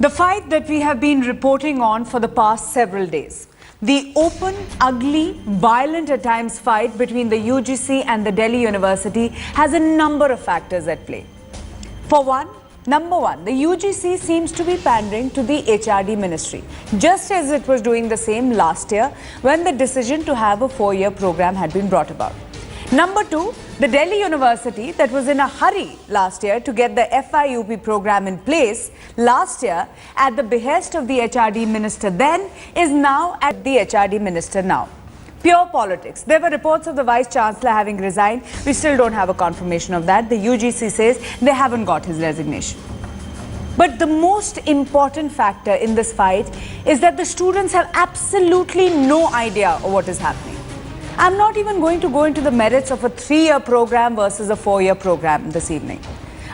The fight that we have been reporting on for the past several days. The open, ugly, violent at times fight between the UGC and the Delhi University has a number of factors at play. For one, number one, the UGC seems to be pandering to the HRD ministry, just as it was doing the same last year when the decision to have a 4-year program had been brought about. Number two, the Delhi University that was in a hurry last year to get the FIUP program in place last year at the behest of the HRD minister then is now at the HRD minister now. Pure politics. There were reports of the Vice Chancellor having resigned. We still don't have a confirmation of that. The UGC says they haven't got his resignation. But the most important factor in this fight is that the students have absolutely no idea of what is happening. I'm not even going to go into the merits of a 3-year program versus a 4-year program this evening.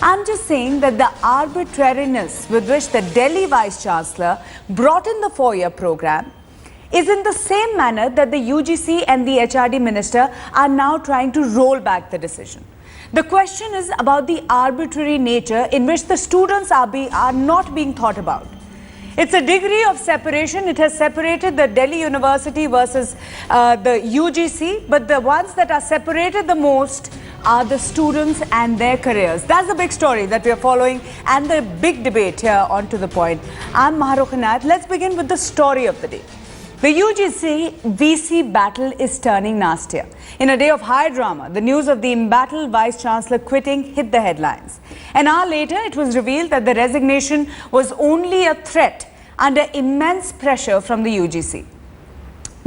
I'm just saying that the arbitrariness with which the Delhi Vice Chancellor brought in the 4-year program is in the same manner that the UGC and the HRD minister are now trying to roll back the decision. The question is about the arbitrary nature in which the students are not being thought about. It's a degree of separation. It has separated the Delhi University versus the UGC, but the ones that are separated the most are the students and their careers. That's the big story that we are following and the big debate here on To The Point. I'm Mahrukh Inayat. Let's begin with the story of the day. The UGC VC battle is turning nastier. In a day of high drama, the news of the embattled Vice Chancellor quitting hit the headlines. An hour later, it was revealed that the resignation was only a threat under immense pressure from the UGC.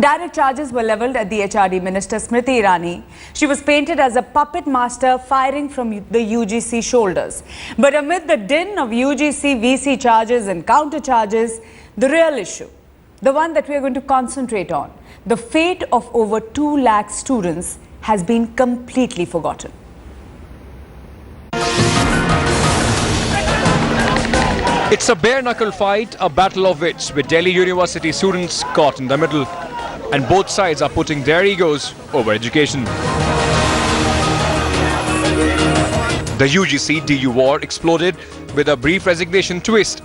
Direct charges were levelled at the HRD Minister Smriti Irani. She was painted as a puppet master firing from the UGC shoulders. But amid the din of UGC VC charges and counter charges, the real issue, the one that we are going to concentrate on, the fate of over 2 lakh students has been completely forgotten. It's a bare-knuckle fight, a battle of wits, with Delhi University students caught in the middle. And both sides are putting their egos over education. The UGC DU war exploded with a brief resignation twist.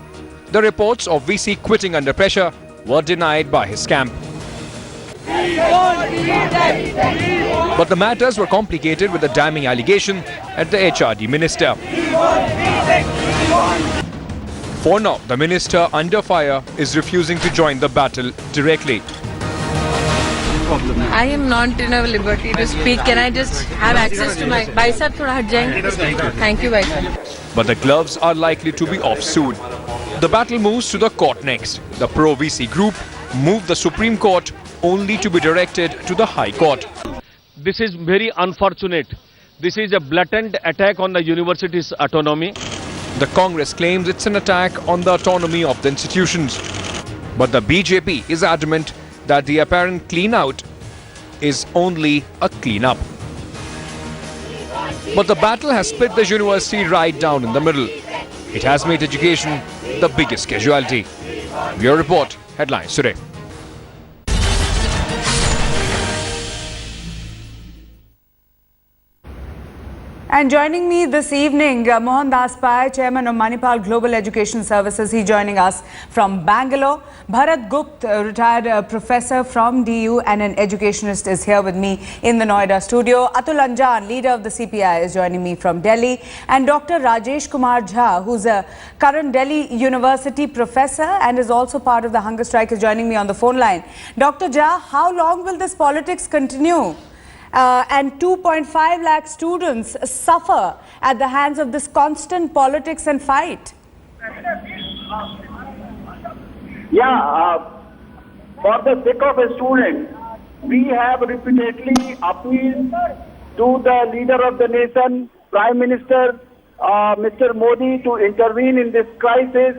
The reports of VC quitting under pressure were denied by his camp. But the matters were complicated with a damning allegation at the HRD minister. For now, the minister under fire is refusing to join the battle directly. I am not in a liberty to speak. Can I just have access to my... Bhai sahab, thoda hat jayenge. Thank you, bhai sahab. But the gloves are likely to be off soon. The battle moves to the court next. The pro-VC group moved the Supreme Court only to be directed to the High Court. This is very unfortunate. This is a blatant attack on the university's autonomy. The Congress claims it's an attack on the autonomy of the institutions. But the BJP is adamant that the apparent clean-out is only a clean-up. But the battle has split the university right down in the middle. It has made education the biggest casualty. Bureau Report, Headlines Today. And joining me this evening, Mohan Das Pai, Chairman of Manipal Global Education Services. He's joining us from Bangalore. Bharat Gupta, retired professor from DU and an educationist, is here with me in the Noida studio. Atul Anjan, leader of the CPI, is joining me from Delhi. And Dr. Rajesh Kumar Jha, who's a current Delhi University professor and is also part of the hunger strike, is joining me on the phone line. Dr. Jha, how long will this politics continue? And 2.5 lakh students suffer at the hands of this constant politics and fight. Yeah, for the sake of a student, we have repeatedly appealed to the leader of the nation, Prime Minister Mr. Modi, to intervene in this crisis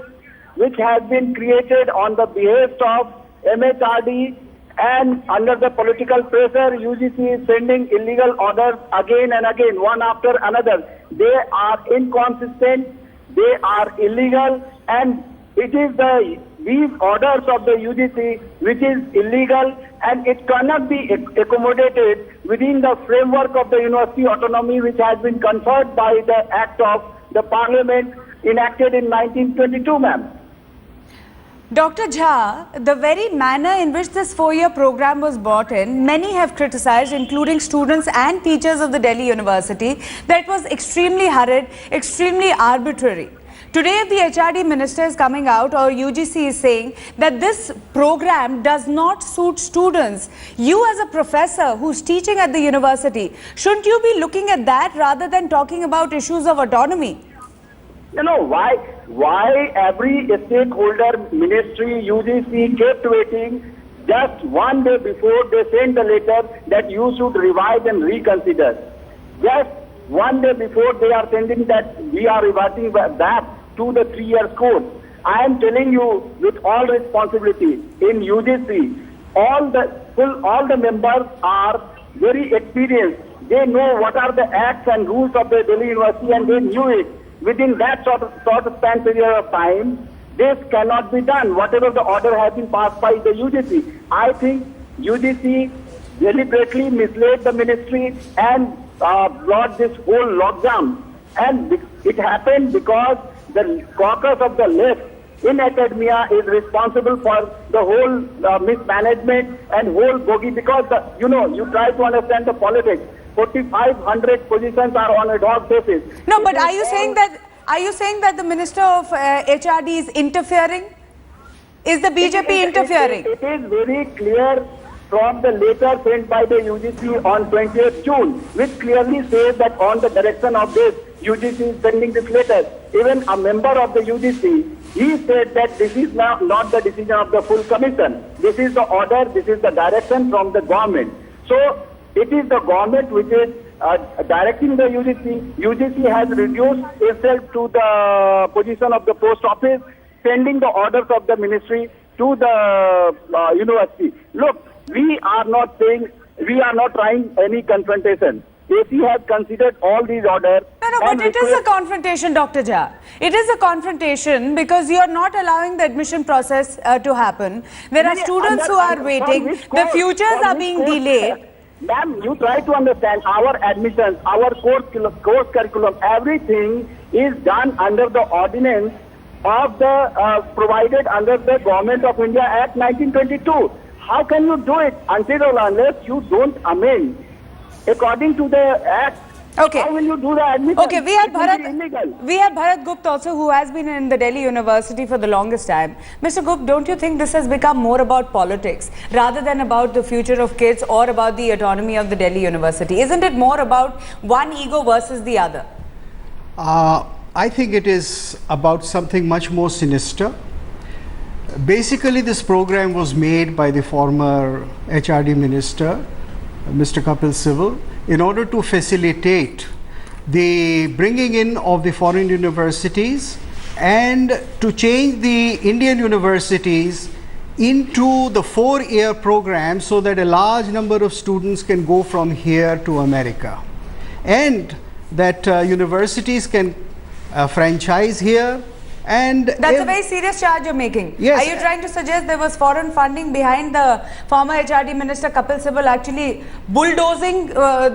which has been created on the behest of MHRD. And under the political pressure, UGC is sending illegal orders again and again, one after another. They are inconsistent, they are illegal, and it is these orders of the UGC which is illegal, and it cannot be accommodated within the framework of the university autonomy which has been conferred by the Act of the Parliament enacted in 1922, ma'am. Dr. Jha, the very manner in which this 4-year program was brought in, many have criticized, including students and teachers of the Delhi University, that it was extremely hurried, extremely arbitrary. Today, the HRD minister is coming out, or UGC is saying that this program does not suit students. You as a professor who's teaching at the university, shouldn't you be looking at that rather than talking about issues of autonomy? You know, why every stakeholder, ministry, UGC kept waiting just one day before they sent the letter that you should revise and reconsider. Just one day before they are sending that we are reverting back to the 3-year course. I am telling you with all responsibility, in UGC, all the members are very experienced. They know what are the acts and rules of the Delhi University, and they knew it. Within that sort of span period of time, this cannot be done. Whatever the order has been passed by the UGC. I think UGC deliberately misled the ministry and brought this whole lockdown. And it happened because the caucus of the left in academia is responsible for the whole mismanagement and whole bogey, because you try to understand the politics. 4,500 positions are on ad hoc basis. No, but are you saying that the Minister of HRD is interfering? Is the BJP interfering? It is very clear from the letter sent by the UGC on 20th June, which clearly says that on the direction of this, UGC is sending this letter. Even a member of the UGC, he said that this is not the decision of the full commission. This is the order, this is the direction from the government. So it is the government which is directing the UGC. UGC has reduced itself to the position of the post office, sending the orders of the ministry to the university. Look, we are not trying any confrontation. AC has considered all these orders. No, but it is a confrontation, Dr. Jha. It is a confrontation because you are not allowing the admission process to happen. There are students who are waiting. The futures are being delayed. Ma'am, you try to understand our admissions, our course curriculum, everything is done under the ordinance of the provided under the Government of India Act 1922. How can you do it until or unless you don't amend according to the Act? Okay. How will you do the admission? Okay, we had Bharat Gupta also, who has been in the Delhi University for the longest time. Mr. Gupta, don't you think this has become more about politics rather than about the future of kids or about the autonomy of the Delhi University? Isn't it more about one ego versus the other? I think it is about something much more sinister. Basically, this program was made by the former HRD minister, Mr. Kapil Sibal, in order to facilitate the bringing in of the foreign universities and to change the Indian universities into the 4-year program so that a large number of students can go from here to America, and that universities can franchise here. And that's a very serious charge you're making. Yes. Are you trying to suggest there was foreign funding behind the former HRD minister Kapil Sibal actually bulldozing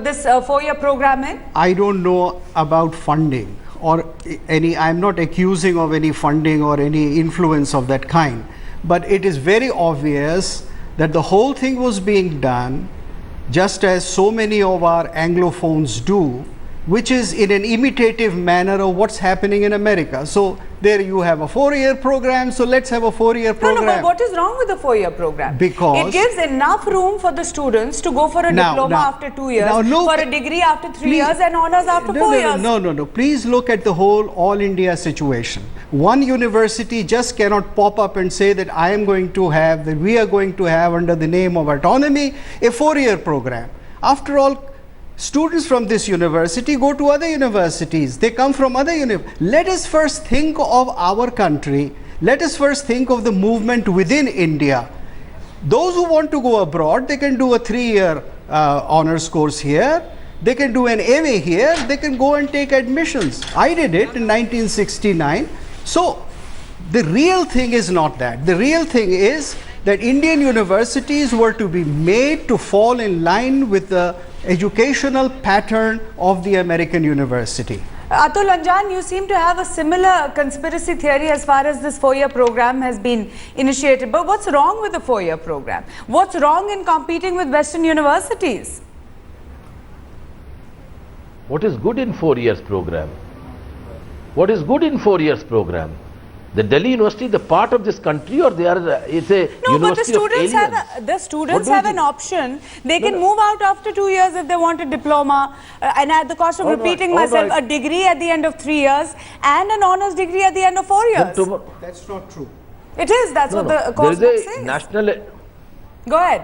this 4-year program in? I don't know about funding or any, I'm not accusing of any funding or any influence of that kind. But it is very obvious that the whole thing was being done just as so many of our Anglophones do, which is in an imitative manner of what's happening in America. So there you have a 4-year program, so let's have a 4-year program. No, but what is wrong with the 4-year program? Because it gives enough room for the students to go for a diploma after 2 years, for a degree after 3 years, and honors after 4 years. No. Please look at the whole all India situation. One university just cannot pop up and say that I am going to have, that we are going to have under the name of autonomy, a 4-year program. After all, students from this university go to other universities. They come from other universities. Let us first think of our country. Let us first think of the movement within India. Those who want to go abroad, they can do a 3-year honors course here. They can do an MA here. They can go and take admissions. I did it in 1969. So the real thing is not that. The real thing is that Indian universities were to be made to fall in line with the educational pattern of the American university. Atul Anjan, you seem to have a similar conspiracy theory as far as this 4-year program has been initiated. But what's wrong with the 4-year program? What's wrong in competing with Western universities? What is good in 4 years program? What is good in 4 years program? The Delhi University, the part of this country, or they are? It's a no, university but the students of aliens. have an option. They can move out after 2 years if they want a diploma, and at the cost of repeating myself, a degree at the end of 3 years and an honours degree at the end of 4 years. That's not true. It is. That's what the course book There is a says. national. Go ahead.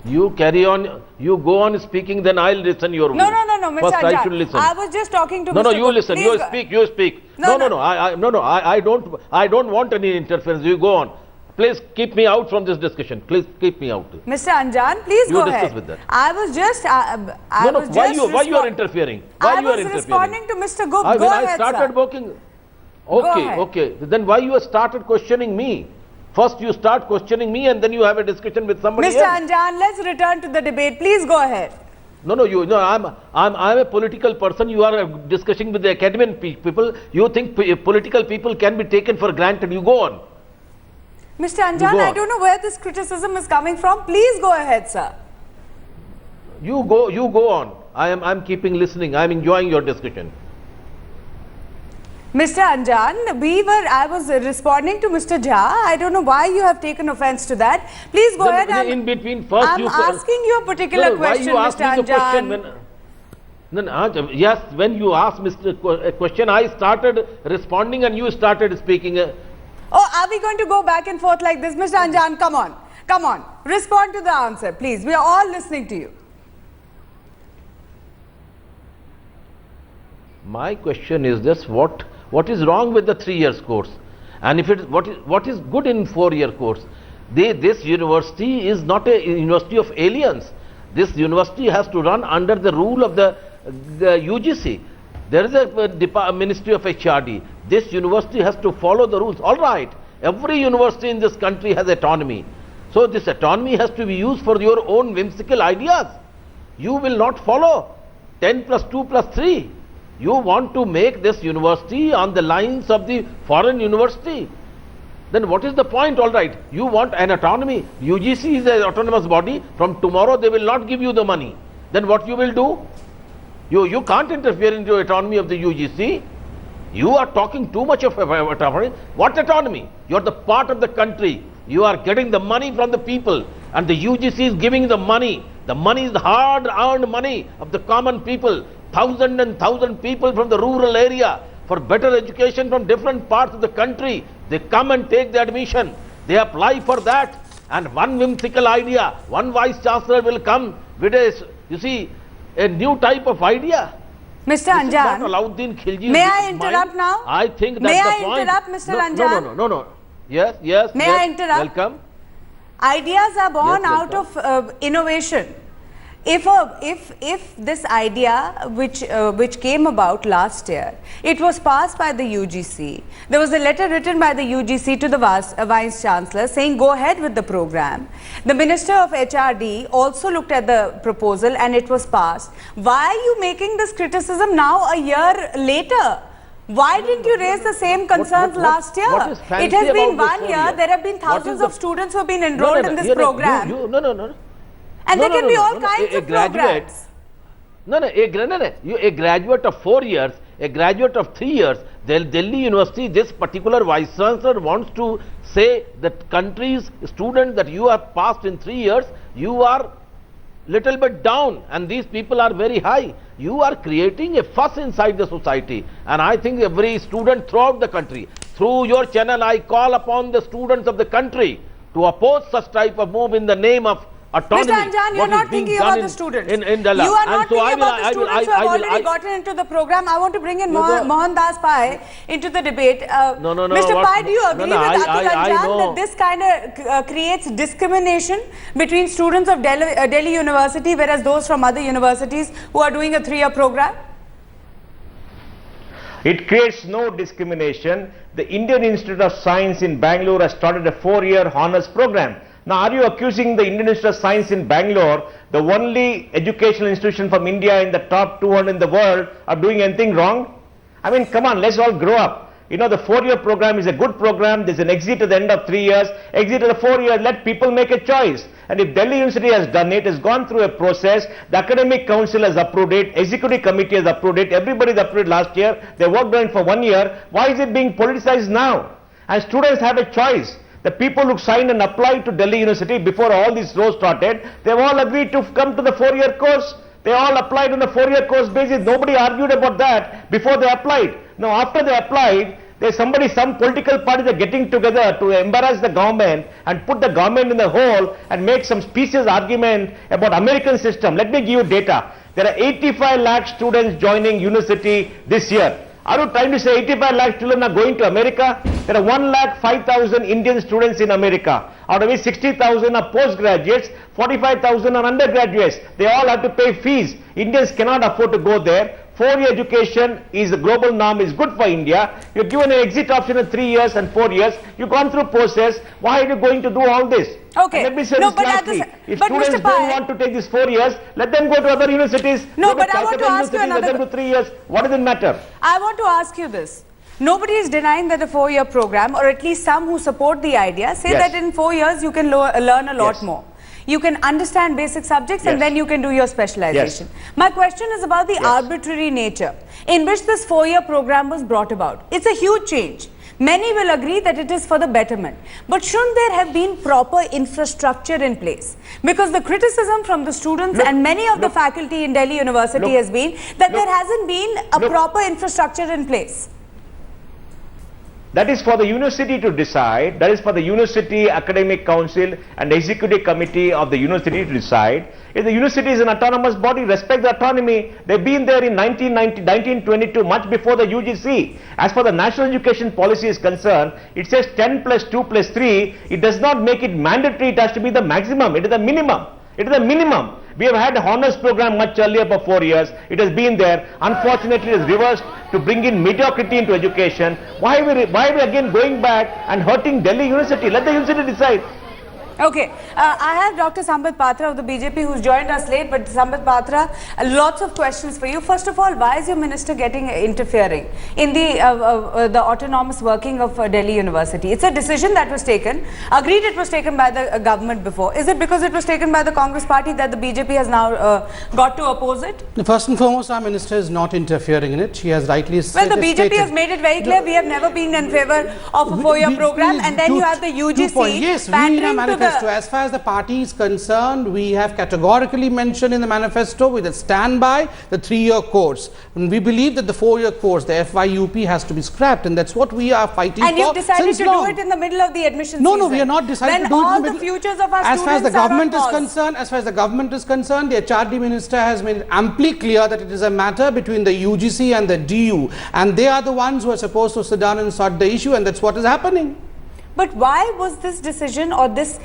You carry on. You go on speaking. Then I'll listen your No, view. no, Mr. First, Anjan. I should listen. I was just talking to No, Mr. no, you Gupta. listen. Please You go. speak. You speak. No, No. I don't want any interference. You go on. Please keep me out from this discussion. Please keep me out. Mr. Anjan, please You go discuss ahead. with that. I was just. Why you are interfering? Why I you are was interfering? responding to Mr. Gupta. Go When I ahead, started sir. working. Go Okay, ahead. okay. Then why you started questioning me? First you start questioning me and then you have a discussion with somebody Mr. else. Anjan, let's return to the debate. Please go ahead. No, I'm a political person. You are discussing with the academic people. You think political people can be taken for granted. You go on. Mr. Anjan, go I on. don't know where this criticism is coming from. Please go ahead, sir. You go on. I'm keeping listening. I'm enjoying your discussion. Mr. Anjan, I was responding to Mr. Jha. I don't know why you have taken offense to that. Please go Then ahead. in between, first I'm asking you a particular question, why you ask Mr. me the question Anjan. yes, when you asked a question, I started responding and you started speaking. Oh, are we going to go back and forth like this? Mr. Anjan, come on. Come on. Respond to the answer, please. We are all listening to you. My question is this: what is wrong with the 3 years course? And if what is good in 4-year course? This university is not a university of aliens. This university has to run under the rule of the UGC. There is a Ministry of HRD. This university has to follow the rules. All right, every university in this country has autonomy. So this autonomy has to be used for your own whimsical ideas. You will not follow 10 plus 2 plus 3. You want to make this university on the lines of the foreign university. Then what is the point? All right, you want an autonomy. UGC is an autonomous body. From tomorrow they will not give you the money. Then what you will do? You can't interfere into autonomy of the UGC. You are talking too much of autonomy. What autonomy? You are the part of the country. You are getting the money from the people, and the UGC is giving the money. The money is hard-earned money of the common people. Thousand and thousand people from the rural area for better education from different parts of the country. They come and take the admission. They apply for that, and one whimsical idea, one vice chancellor will come with a new type of idea. Mr. Anjan, Alauddin Khilji. may I interrupt now? I think that's may the I point. interrupt, Mr. Anjan? No. Yes. May I interrupt? Welcome. Ideas are born Yes, out of innovation. If this idea which came about last year, it was passed by the UGC. There was a letter written by the UGC to the Vice Chancellor saying go ahead with the program. The Minister of HRD also looked at the proposal and it was passed. Why are you making this criticism now a year later? Why didn't you raise the same concerns last year? What is fancy It has been about 1 this year. 4 year? There have been thousands of students who have been enrolled in this program. No. And there can be all kinds of programs. A graduate of 4 years, a graduate of 3 years, Delhi University, this particular vice chancellor wants to say that country's students that you have passed in 3 years, you are little bit down and these people are very high. You are creating a fuss inside the society, and I think every student throughout the country, through your channel, I call upon the students of the country to oppose such type of move in the name of autonomy. Mr. Anjan, you are not thinking about the students. In Delhi. You are not thinking about the students who have already gotten into the program. I want to bring in Mohan Das Pai into the debate. No. Mr. Pai, do you agree with Atul Anjan know. that this kind of creates discrimination between students of Delhi University, whereas those from other universities who are doing a 3-year program? It creates no discrimination. The Indian Institute of Science in Bangalore has started a 4-year honours program. Now, are you accusing the Indian Institute of Science in Bangalore, the only educational institution from India in the top 200 in the world, of doing anything wrong? I mean, come on, let's all grow up. You know, the 4-year program is a good program. There's an exit at the end of 3 years, exit at the 4 years. Let people make a choice. And if Delhi University has done it, has gone through a process, the academic council has approved it, executive committee has approved it, everybody has approved it last year, they worked on it for 1 year, why is it being politicized now? And students have a choice. The people who signed and applied to Delhi University before all this row started, they've all agreed to come to the 4-year course. They all applied on the 4-year course basis. Nobody argued about that before they applied. Now, after they applied, some political parties are getting together to embarrass the government and put the government in the hole and make some specious argument about American system. Let me give you data. There are 85 lakh students joining university this year. Are you trying to say 85 lakh children are going to America? There are 1,05,000 Indian students in America. Out of which 60,000 are postgraduates, 45,000 are undergraduates. They all have to pay fees. Indians cannot afford to go there. 4-year education is the global norm, is good for India. You're given an exit option of 3 years and 4 years. You've gone through process. Why are you going to do all this? Okay. And let me say this lastly. If students don't want to take this 4 years, let them go to other universities. No, but I want to ask you another. Let them do 3 years. What does it matter? I want to ask you this. Nobody is denying that a 4-year program, or at least some who support the idea, say that in 4 years you can learn a lot more. You can understand basic subjects and then you can do your specialization. My question is about the arbitrary nature in which this 4-year program was brought about. It's a huge change. Many will agree that it is for the betterment. But shouldn't there have been proper infrastructure in place? Because the criticism from the students and many of the faculty in Delhi University has been that there hasn't been a proper infrastructure in place. That is for the university to decide. That is for the university academic council and executive committee of the university to decide. If the university is an autonomous body, respect the autonomy. They've been there in 1922, much before the UGC. As far the national education policy is concerned, it says 10 plus 2 plus 3. It does not make it mandatory. It has to be the maximum. It is the minimum. It is the minimum. We have had a honors program much earlier for 4 years. It has been there. Unfortunately, it is reversed to bring in mediocrity into education. Why are we again going back and hurting Delhi University? Let the university decide. Okay, I have Dr. Sambit Patra of the BJP who's joined us late, but Sambit Patra, lots of questions for you. First of all, why is your minister interfering in the autonomous working of Delhi University? It's a decision that was taken, agreed it was taken by the government before. Is it because it was taken by the Congress party that the BJP has now got to oppose it? First and foremost, our minister is not interfering in it. She has rightly said. Well, the BJP has made it very clear we have never been in favor of a 4-year program, and then you have the UGC pandering to the... As far as the party is concerned, we have categorically mentioned in the manifesto we will stand by the 3-year course. And we believe that the 4-year course, the FYUP, has to be scrapped, and that's what we are fighting for. And you've decided to do it in the middle of the admission season. No, we are not decided to do it in the middle. When all the futures of our as far as the government is concerned, the HRD minister has made it amply clear that it is a matter between the UGC and the DU, and they are the ones who are supposed to sit down and sort the issue, and that's what is happening. But why was this decision or this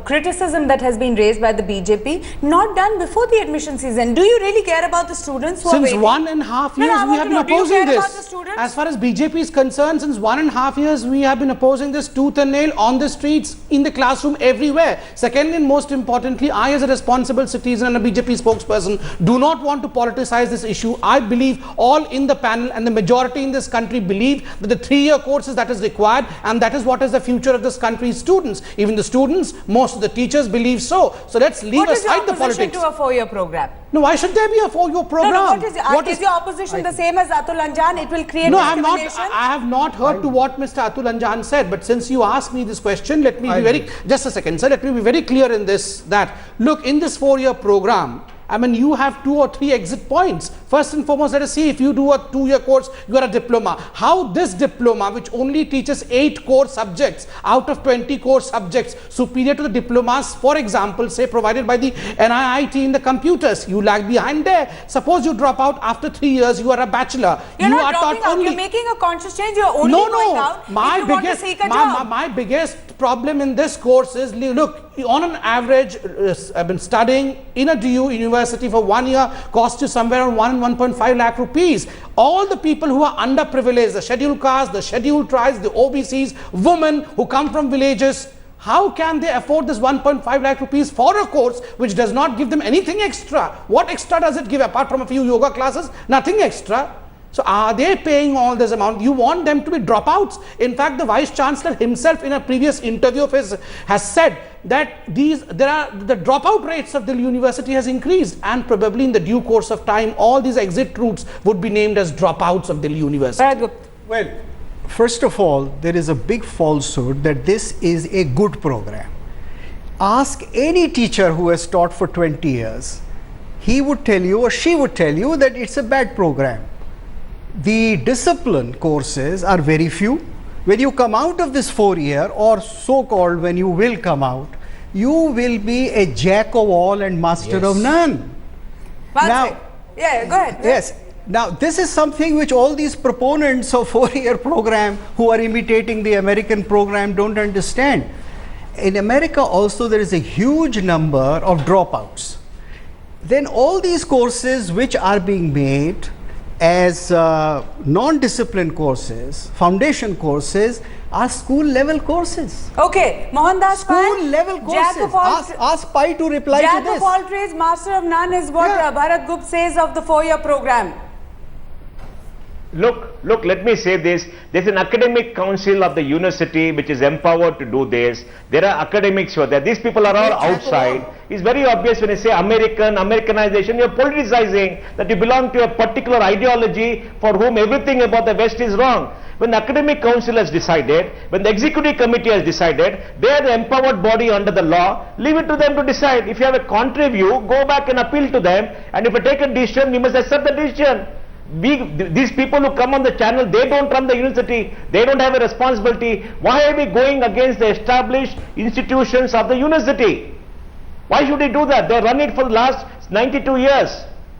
criticism that has been raised by the BJP not done before the admission season? Do you really care about the students who are waiting? Since 1.5 years we have been opposing this. As far as BJP is concerned, since 1.5 years we have been opposing this tooth and nail on the streets, in the classroom, everywhere. Secondly and most importantly, I as a responsible citizen and a BJP spokesperson do not want to politicize this issue. I believe all in the panel and the majority in this country believe that the 3-year course is that is required, and that is what is the future of this country's students. Even the students, most of the teachers believe so. So let's leave aside the politics. What is your opposition to a 4-year program? No, why should there be a 4-year program? No, is your opposition the same as Atul Anjan? It will create discrimination? I have not heard to what Mr. Atul Anjan said, but since you asked me this question, let me be very, just a second sir, let me be very clear in this, that look, in this 4-year program, I mean, you have 2 or 3 exit points. First and foremost, let us see, if you do a 2-year course, you are a diploma. How this diploma, which only teaches 8 core subjects out of 20 core subjects, superior to the diplomas, for example, say provided by the NIIT in the computers, you lag behind there. Suppose you drop out after 3 years, you are a bachelor. You're not dropping out, you're making a conscious change, you're only going out if you want to seek a job. My biggest problem in this course is, look, on an average, I've been studying in a DU university for 1 year, cost you somewhere around 1 and 1.5 lakh rupees. All the people who are underprivileged, the scheduled castes, the scheduled tribes, the OBCs, women who come from villages, How can they afford this 1.5 lakh rupees for a course which does not give them anything extra? What extra does it give apart from a few yoga classes? Nothing extra. So are they paying all this amount? You want them to be dropouts? In fact, the Vice Chancellor himself in a previous interview of his has said that the dropout rates of the university has increased, and probably in the due course of time all these exit routes would be named as dropouts of Delhi University. Well, first of all, there is a big falsehood that this is a good program. Ask any teacher who has taught for 20 years. He would tell you or she would tell you that it's a bad program. The discipline courses are very few. When you come out of this 4-year, or so-called when you will come out, you will be a jack of all and master of none. Now, yeah, go ahead. Yes. Now, this is something which all these proponents of 4-year program who are imitating the American program don't understand. In America also there is a huge number of dropouts. Then all these courses which are being made as non-discipline courses, foundation courses, are school level courses. Okay, Mohandas Pai, school level courses. Ask Pai to reply to this. Jack of all trades, master of none is what Bharat Gupta says of the 4-year program. Look, let me say this. There's an academic council of the university which is empowered to do this. There are academics who are there. These people are all outside. It's very obvious when you say Americanization, you're politicizing that you belong to a particular ideology for whom everything about the West is wrong. When the academic council has decided, when the executive committee has decided, they are the empowered body under the law. Leave it to them to decide. If you have a contrary view, go back and appeal to them. And if you take a decision, you must accept the decision. These people who come on the channel, they don't run the university, they don't have a responsibility. Why are we going against the established institutions of the university? Why should we do that? They run it for the last 92 years.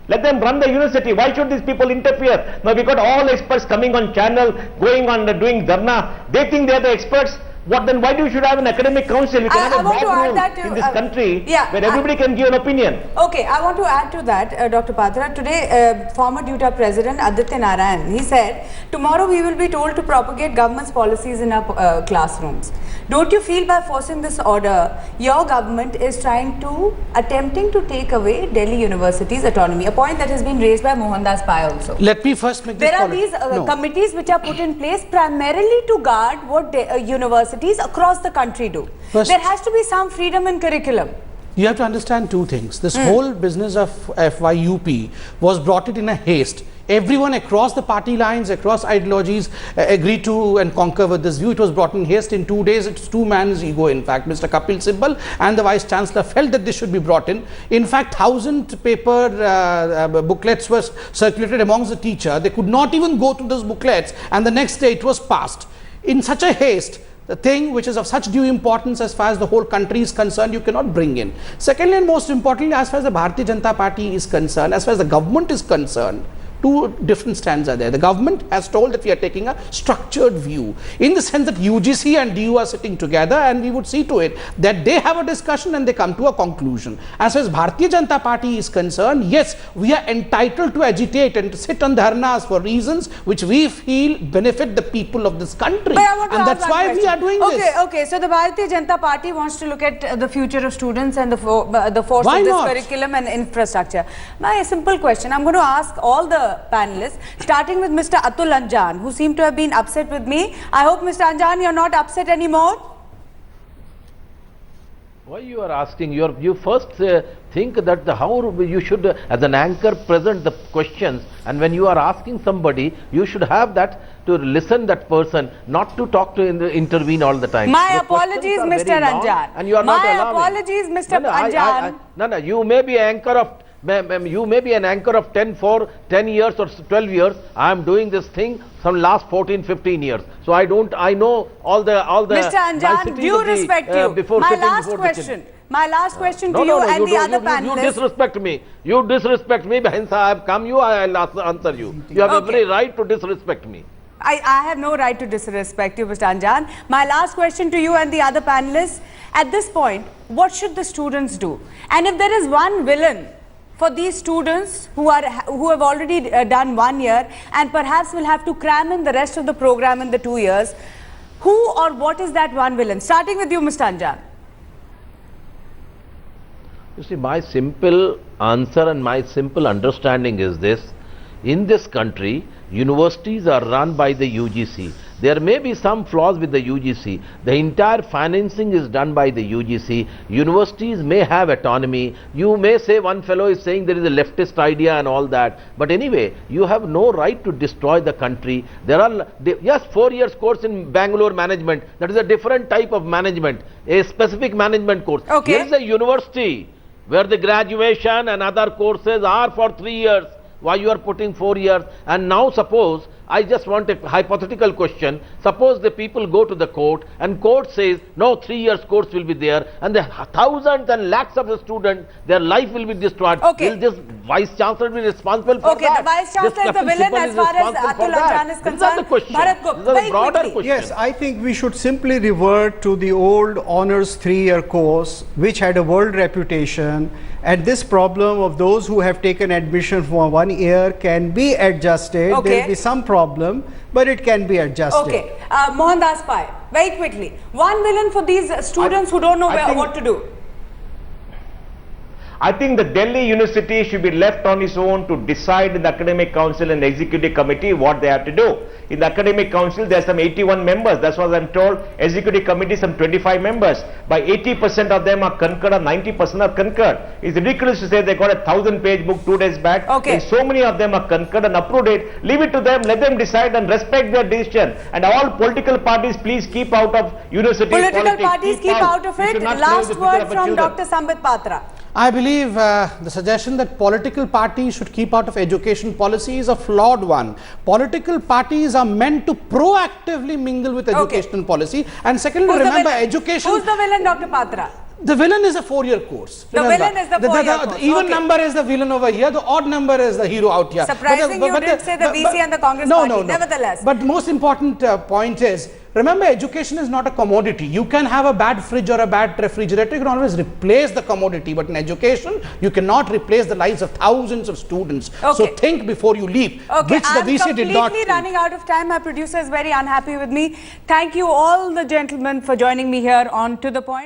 Let them run the university. Why should these people interfere? Now we got all experts coming on channel, going on doing dharna. They think they are the experts. What then? Why should have an academic council? You can have a board in this country where everybody can give an opinion. Okay, I want to add to that, Dr. Patra. Today, former DUTA President Aditya Narayan, he said, tomorrow we will be told to propagate government's policies in our classrooms. Don't you feel by forcing this order, your government is attempting to take away Delhi University's autonomy? A point that has been raised by Mohandas Pai also. Let me first make this point. There are these committees which are put in place primarily to guard what universities across the country do. First, there has to be some freedom in curriculum. You have to understand two things. This whole business of FYUP was brought in a haste. Everyone across the party lines, across ideologies agreed to and concur with this view. It was brought in haste. In 2 days, it's two man's ego. In fact, Mr. Kapil Sibal and the Vice Chancellor felt that this should be brought in. In fact, 1,000 paper booklets were circulated amongst the teacher. They could not even go through those booklets, and the next day it was passed. In such a haste, the thing which is of such due importance as far as the whole country is concerned, you cannot bring in. Secondly, and most importantly, as far as the Bharatiya Janata Party is concerned, as far as the government is concerned, two different stands are there. The government has told that we are taking a structured view, in the sense that UGC and DU are sitting together, and we would see to it that they have a discussion and they come to a conclusion. As far as Bharatiya Janata Party is concerned, yes, we are entitled to agitate and to sit on dharnas for reasons which we feel benefit the people of this country, and that's why we are doing this. Okay, so the Bharatiya Janata Party wants to look at the future of students and the force of this curriculum and infrastructure. My simple question, I'm going to ask all the panelists, starting with Mr. Atul Anjan, who seemed to have been upset with me. I hope, Mr. Anjan, you're not upset anymore. Why you are asking? You first think that how you should, as an anchor, present the questions, and when you are asking somebody, you should have that to listen that person, not to talk to intervene all the time. My apologies, Mr. Anjan. And you are not allowing. My apologies, Mr. Anjan. No, you may be anchor of. You may be an anchor of 10 years or 12 years. I am doing this thing from last 14-15 years. So I know all the Mr. Anjan, due respect you. My last question to you and the other panelists. You disrespect me. You disrespect me. Hence I have come you. I will answer you. You have every right to disrespect me. I have no right to disrespect you, Mr. Anjan. My last question to you and the other panelists. At this point, what should the students do? And if there is one villain for these students who have already done 1 year and perhaps will have to cram in the rest of the program in the 2 years, Who or what is that one villain? Starting with you, Mr. Anjan. You see, my simple answer and my simple understanding is this. In this country, universities are run by the UGC. There may be some flaws with the UGC. The entire financing is done by the UGC. Universities may have autonomy. You may say one fellow is saying there is a leftist idea and all that. But anyway, you have no right to destroy the country. There are, yes, 4 years course in Bangalore management. That is a different type of management, a specific management course. Okay. Here is a university where the graduation and other courses are for 3 years. Why you are putting 4 years? And now suppose, I just want a hypothetical question. Suppose the people go to the court and court says, no, 3 years course will be there, and the thousands and lakhs of the students, their life will be destroyed. Okay. Will this vice chancellor be responsible for Okay, that? the vice chancellor is the villain as far as Atul Anjan is concerned. This is the question. Bharat Gupta, This is very a broader quickly. question. Yes, I think we should simply revert to the old honors 3-year course, which had a world reputation, and this problem of those who have taken admission for 1 year can be adjusted. Okay. There will be some problem, but it can be adjusted. Okay, Mohandas Pai, very quickly. One villain for these students who don't know what to do. I think the Delhi University should be left on its own to decide in the Academic Council and the Executive Committee what they have to do. In the Academic Council, there are some 81 members. That's what I'm told. Executive Committee, some 25 members. By 80% of them are concurred or 90% are concurred. It's ridiculous to say they got a 1000-page book 2 days back. Okay. And so many of them are concurred and approved it. Leave it to them. Let them decide and respect their decision. And all political parties, please keep out of university Political politics. parties keep out of You it. should not Last play with the word future of from children. Dr. Sambit Patra. I believe the suggestion that political parties should keep out of education policy is a flawed one. Political parties are meant to proactively mingle with educational policy. And secondly, Who's the remember, villain? education... Who's the villain, Dr. Patra? The villain is a 4-year course. The villain is the 4-year course. The even Okay. number is the villain over here, the odd number is the hero out here. Surprising you didn't say the VC and the Congress party. Nevertheless. But most important point is, remember, education is not a commodity. You can have a bad fridge or a bad refrigerator. You can always replace the commodity. But in education, you cannot replace the lives of thousands of students. Okay. So think before you leap, which the VC did not. I'm completely running out of time. My producer is very unhappy with me. Thank you all the gentlemen for joining me here on To The Point.